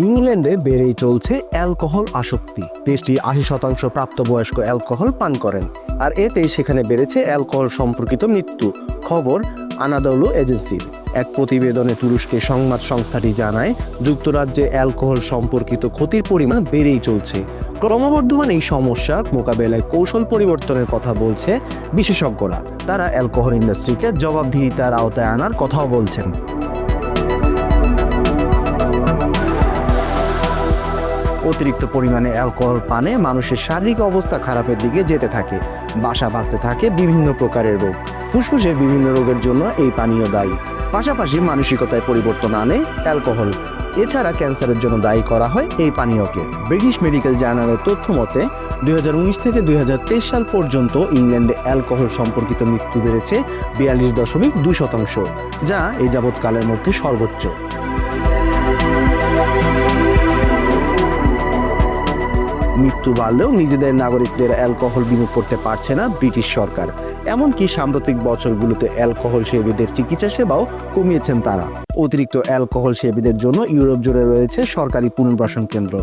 ইংল্যান্ডে বেড়েই চলছে অ্যালকোহল আসক্তি। দেশটি ৮০% প্রাপ্তবয়স্ক অ্যালকোহল পান করেন, আর এতেই সেখানে বেড়েছে অ্যালকোহল সম্পর্কিত মৃত্যু। খবর আনাদোলু এজেন্সির এক প্রতিবেদনে তুরস্কের সংবাদ সংস্থাটি জানায়, যুক্তরাজ্যে অ্যালকোহল সম্পর্কিত ক্ষতির পরিমাণ বেড়েই চলছে। ক্রমবর্ধমান এই সমস্যা মোকাবেলায় কৌশল পরিবর্তনের কথা বলছে বিশেষজ্ঞরা। তারা অ্যালকোহল ইন্ডাস্ট্রিকে জবাবদিহিতার আওতায় আনার কথাও বলছেন। অতিরিক্ত পরিমাণে অ্যালকোহল পানে মানুষের শারীরিক অবস্থা খারাপের দিকে যেতে থাকে, বাসা বাঁধতে থাকে বিভিন্ন প্রকারের রোগ। ফুসফুসের বিভিন্ন রোগের জন্য এই পানীয় দায়ী। পাশাপাশি মানসিকতায় পরিবর্তন আনে অ্যালকোহল। এছাড়া ক্যান্সারের জন্য দায়ী করা হয় এই পানীয়কে। ব্রিটিশ মেডিকেল জার্নালের তথ্য মতে 2019 থেকে 2023 সাল পর্যন্ত ইংল্যান্ডে অ্যালকোহল সম্পর্কিত মৃত্যু বেড়েছে 42.2%, যা এই যাবৎকালের মধ্যে সর্বোচ্চ। মৃত্যু বাড়লেও নিজেদের নাগরিকদের অ্যালকোহল বিমুখ করতে পারছে না ব্রিটিশ সরকার। এমনকি সাম্প্রতিক বছরগুলোতে অ্যালকোহল সেবীদের চিকিৎসা সেবাও কমিয়েছেন তারা। অতিরিক্ত অ্যালকোহল সেবীদের জন্য ইউরোপ জুড়ে রয়েছে সরকারি পুনর্বাসন কেন্দ্র।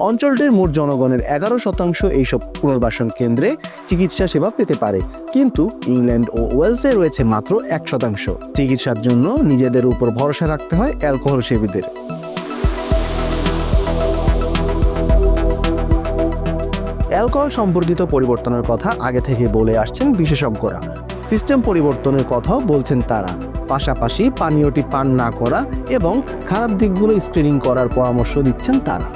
অঞ্চলটির মোট জনগণের 11% এইসব পুনর্বাসন কেন্দ্রে চিকিৎসা সেবা পেতে পারে, কিন্তু ইংল্যান্ড ও ওয়েলসে রয়েছে মাত্র 1%। চিকিৎসার জন্য নিজেদের উপর ভরসা রাখতে হয় অ্যালকোহল সেবীদের। অ্যালকোহল সম্পর্কিত পরিবর্তনের কথা আগে থেকে বলে আসছেন বিশেষজ্ঞরা। সিস্টেম পরিবর্তনের কথাও বলছেন তারা। পাশাপাশি পানীয়টি পান না করা এবং খারাপ দিকগুলো স্ক্রিনিং করার পরামর্শ দিচ্ছেন তারা।